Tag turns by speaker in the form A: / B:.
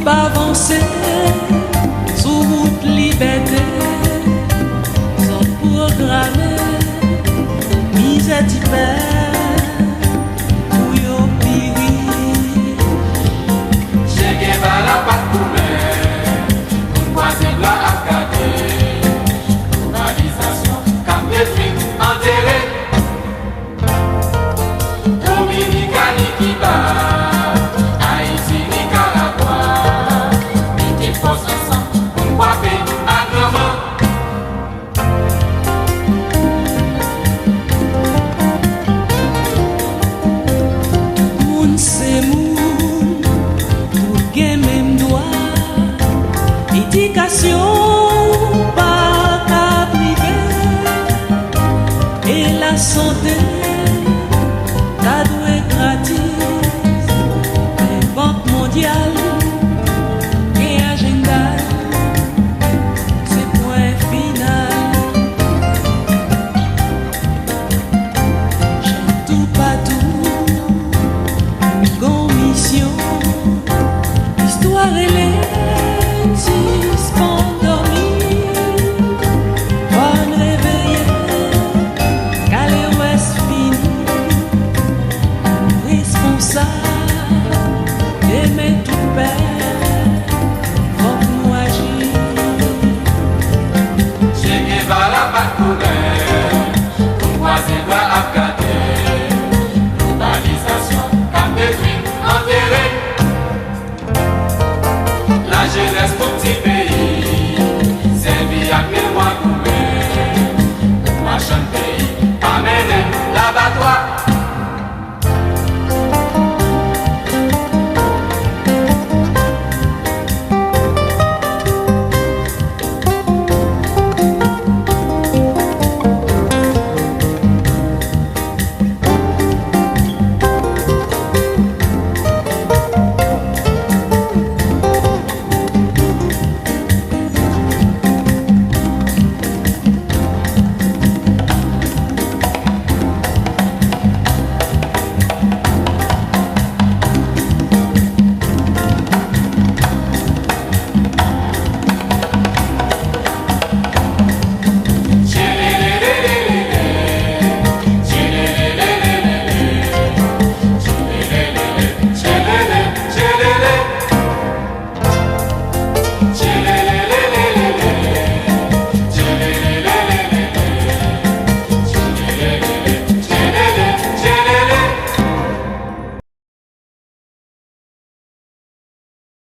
A: pas avancer sur route liberté, sans programmer, mise à divers, pour yo piri.
B: J'ai gagné la patte pour pour croiser la académie, globalisation, cap détruit, enterré, Dominicani qui bat.
A: Éducation pas qu'à priver et la santé ta doué gratis les banques mondiales et agenda c'est point final. J'aime tout partout une grande mission histoire et les
B: La jeunesse motivée.